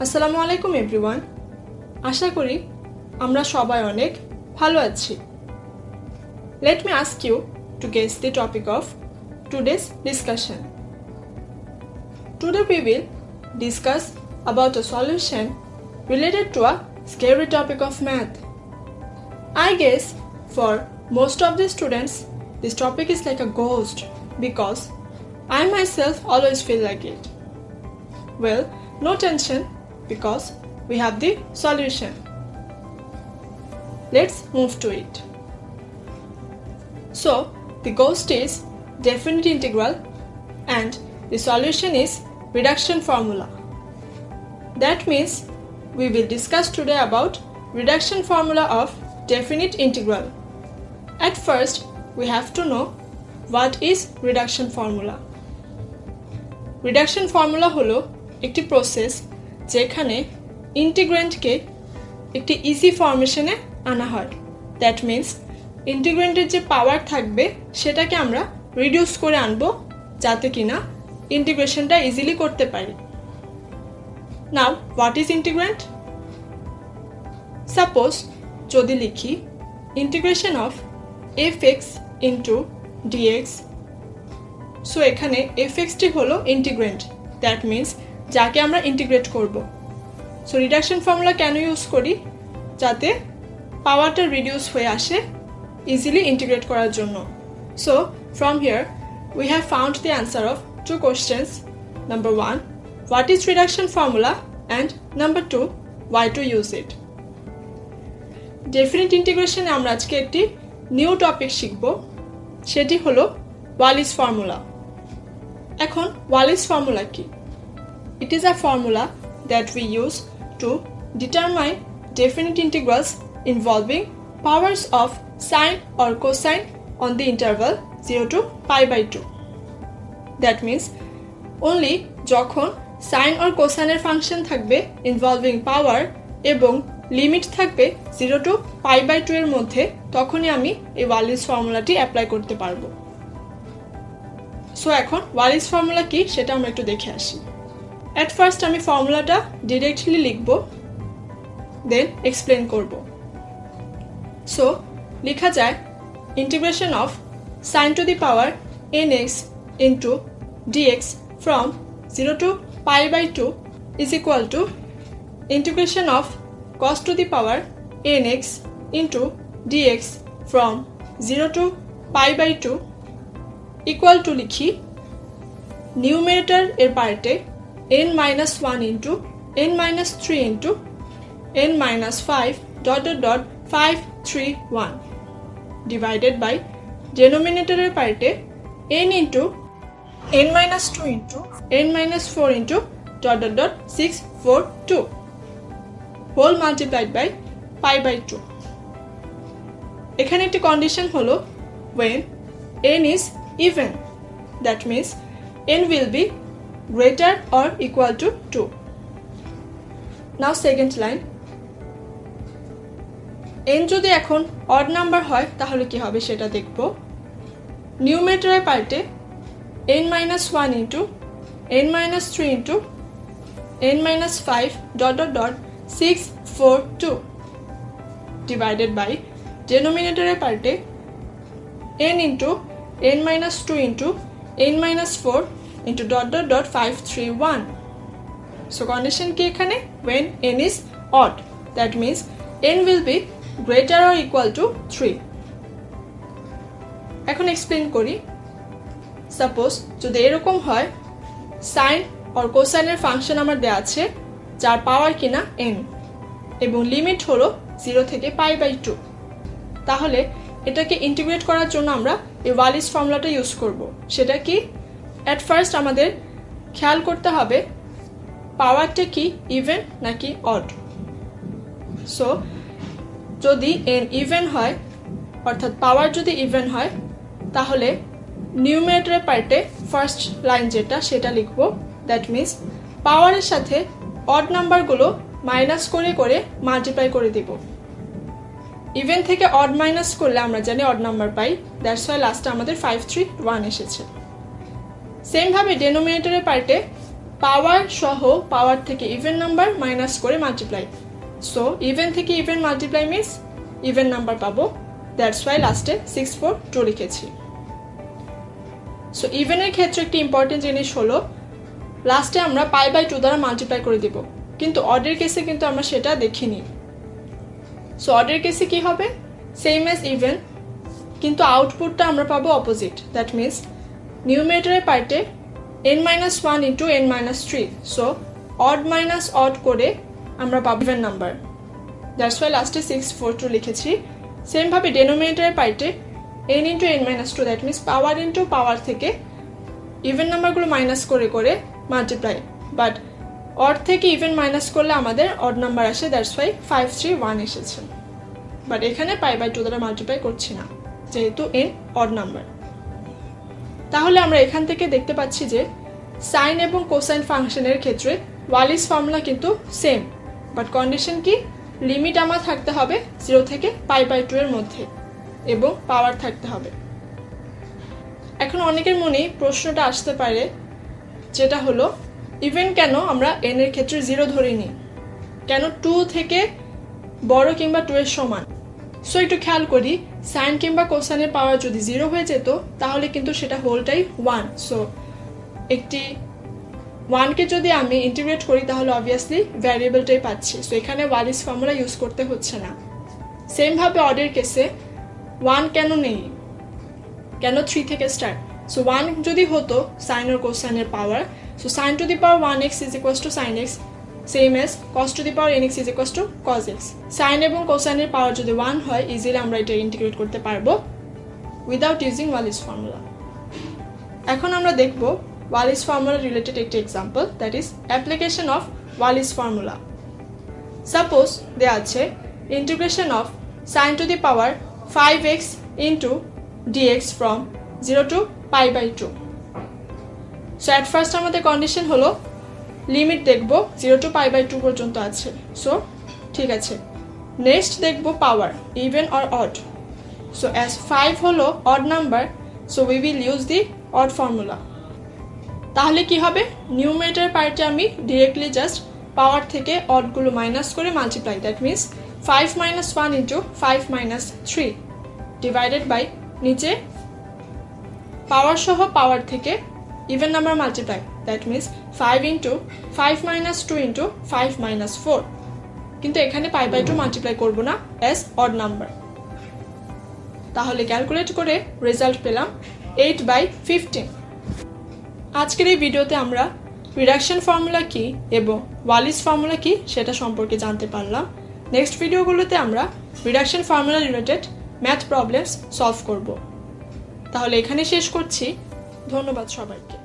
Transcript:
আসসালামু আলাইকুম এভরিওয়ান। আশা করি আমরা সবাই অনেক ভালো আছি। Let me ask you to guess the topic of today's discussion. Today we will discuss about a solution related to a scary topic of math. I guess for most of the students this topic is like a ghost because I myself always feel like it. Well, no tension because we have the solution. Let's move to it. So, the ghost is definite integral and the solution is reduction formula. That means we will discuss today about reduction formula of definite integral. At first, we have to know what is reduction formula. Reduction formula হলো একটি process যেখানে ইন্টিগ্র্যান্ডকে একটি easy ফরমেশনে আনা হয়। That means ইন্টিগ্র্যান্ডের যে পাওয়ার থাকবে সেটাকে আমরা রিডিউস করে আনবো যাতে কিনা ইন্টিগ্রেশনটা ইজিলি করতে পারি। Now what is integrand? Suppose যদি লিখি integration of fx into dx, so এখানে fxটি হলো ইন্টিগ্র্যান্ড, দ্যাট মিন্স যাকে আমরা ইন্টিগ্রেট করব। সো রিডাকশন ফর্মুলা কেন ইউজ করি? যাতে পাওয়ারটা রিডিউস হয়ে আসে ইজিলি ইন্টিগ্রেট করার জন্য। So from here we have found the answer of two questions. Number 1, what is reduction formula, and number 2, why to use it. Definite ইন্টিগ্রেশনে আমরা আজকে একটি নিউ টপিক শিখব, সেটি হলো ওয়ালিস ফর্মুলা। এখন ওয়ালিস ফর্মুলা কি? It is a formula that we use to determine definite integrals involving powers of sine or cosine on the interval 0 to pi by 2. That means only যখন sine or cosine এর function থাকবে involving power এবং limit থাকবে 0 to pi by 2 এর মধ্যে, তখনই আমি এই ওয়ালিস ফর্মুলাটি অ্যাপ্লাই করতে পারবো। সো এখন ওয়ালিস ফর্মুলা কি সেটা আমরা একটু দেখে আসি। At first আমি ফর্মুলাটা ডিরেক্টলি লিখব, দেন এক্সপ্লেন করব। সো লেখা যায় integration of sine to the power nx into dx from 0 to pi by 2 is equal to integration of cos to the power nx into dx from 0 to pi by 2 equal to লিখি numerator এর পার্টে n-1 into n-3 into n-5 dot dot dot 5 3 1 divided by denominator এর পার্টে n into n-2 into n-4 into dot dot dot 6 4 2 whole multiplied by pi by 2. এখানে একটি condition হলো when n is even, that means n will be greater or equal to 2. Now second line, n যদি এখন odd number হয় তাহলে কি হবে সেটা দেখব। নিউমেরেটরের পার্টে n-1 into n-3 into n-5 dot dot dot 6 4 2 divided by denominatorএর পার্টে n into n-2 into n-4 into dot dot dot 5 3 1. So condition কি এখানে? when n is odd, that means n will be greater or equal to 3. এখন explain করি। Suppose যদি এরকম হয় sign or cosine এর function আমার দেয়া আছে যার পাওয়ার কিনা n এবং লিমিট হলো 0 থেকে পাই বাই 2, তাহলে এটাকে ইন্টিগ্রেট করার জন্য আমরা এই ওয়ালিস ফর্মুলাটা ইউজ করব। সেটা কি? অ্যাট ফার্স্ট আমাদের খেয়াল করতে হবে পাওয়ারটা কি ইভেন নাকি অড। সো যদি n ইভেন হয়, অর্থাৎ পাওয়ার যদি ইভেন হয়, তাহলে নিউমেরেটরের পার্টে ফার্স্ট লাইন যেটা সেটা লিখব। দ্যাট মিন্স পাওয়ারের সাথে অড নাম্বারগুলো মাইনাস করে করে মাল্টিপ্লাই করে দিব। ইভেন থেকে অড মাইনাস করলে আমরা জানি odd number pi, that's why লাস্টে আমাদের 5 3 1 এসেছে। সেম ভাবে ডেনোমিনেটরের পার্টে পাওয়ার সহ পাওয়ার থেকে ইভেন নাম্বার মাইনাস করে মাল্টিপ্লাই। সো ইভেন থেকে even multiply means even number পাবো, দ্যাটস ওয়াই লাস্টে 6 4 2 লিখেছি। সো ইভেনের ক্ষেত্রে একটি ইম্পর্টেন্ট জিনিস হলো লাস্টে আমরা π/2 দ্বারা মাল্টিপ্লাই করে দিব, কিন্তু অডের কেসে কিন্তু আমরা সেটা দেখিনি। সো অডের কেসে কি হবে, সেম অ্যাজ ইভেন, কিন্তু আউটপুটটা আমরা পাবো অপোজিট, দ্যাট মিনস নিউমেরেটরের পার্টে n-1 into n-3, so odd minus odd করে আমরা পাবো ইভেন নাম্বার, দ্যাটস ওয়াই লাস্টে 6 4 2 লিখেছি। সেমভাবে ডেনোমিনেটরের পার্টে n into n-2, that means power into পাওয়ার থেকে ইভেন নাম্বারগুলো মাইনাস করে করে মাল্টিপ্লাই, বাট অড থেকে ইভেন মাইনাস করলে আমাদের অড নাম্বার আসে, দ্যাটস ওয়াই 5 3 1 এসেছে। বাট এখানে π/2 দ্বারা মাল্টিপ্লাই করছি না যেহেতু n অড নাম্বার। তাহলে আমরা এখান থেকে দেখতে পাচ্ছি যে সাইন এবং কোসাইন ফাংশনের ক্ষেত্রে ওয়ালিস ফর্মুলা কিন্তু সেম, বাট কন্ডিশন কি, লিমিট আমার থাকতে হবে 0 থেকে π/2 এর মধ্যে এবং পাওয়ার থাকতে হবে। এখন অনেকের মনেই প্রশ্নটা আসতে পারে যেটা হলো ইভেন কেন আমরা n এর ক্ষেত্রে 0 ধরিনি, কেন 2 থেকে বড় কিংবা 2 এর সমান। সো একটু খেয়াল করি, সাইন কিংবা কোসাইনের পাওয়ার যদি 0 হয়ে যেত তাহলে কিন্তু সেটা হোলটাই 1। সো একটি 1কে যদি আমি ইন্টিগ্রেট করি তাহলে অবভিয়াসলি ভ্যারিয়েবলটাই পাচ্ছি, সো এখানে ওয়ালিস ফর্মুলা ইউজ করতে হচ্ছে না। সেমভাবে অডের কেসে 1 কেন নেই, কেন 3 থেকে স্টার্ট। সো 1 যদি হতো সাইন আর কোসাইনের power, so sine to the power 1x is equals to sine x, same as cos to the power nx is equals to cos x. সাইন এবং কোসাইনের পাওয়ার যদি 1 হয় ইজিলি আমরা এটা ইন্টিগ্রেট করতে পারবো উইদাউট ইউজিং ওয়ালিস ফর্মুলা। এখন আমরা দেখব ওয়ালিস ফর্মুলা রিলেটেড একটি example, that is application of Wallis formula. Suppose দেয়া আছে integration of sine to the power 5x into dx from 0 to π/2। So at first আমাদের কন্ডিশন হলো লিমিট দেখব 0 to π/2 পর্যন্ত আছে, সো ঠিক আছে। নেক্সট দেখব power even or odd. So as 5 হলো odd number, so we will use the odd formula. তাহলে কি হবে, নিউমেরেটর পার্টে আমি ডিরেক্টলি জাস্ট পাওয়ার থেকে অডগুলো মাইনাস করে multiply, that means 5 - 1 into 5 - 3 divided by নিচে পাওয়ার সহ পাওয়ার থেকে even number multiply, that means 5 into 5 - 2 into 5 - 4, কিন্তু এখানে π/2 মাল্টিপ্লাই করব না অ্যাজ অড নাম্বার। তাহলে ক্যালকুলেট করে রেজাল্ট পেলাম 8/15। আজকের এই ভিডিওতে আমরা রিডাকশন ফর্মুলা কি এবং ওয়ালিস ফর্মুলা কি সেটা সম্পর্কে জানতে পারলাম। নেক্সট ভিডিওগুলোতে আমরা reduction formula related math problems solve করব। তাহলে এখানে শেষ করছি, ধন্যবাদ সবাইকে।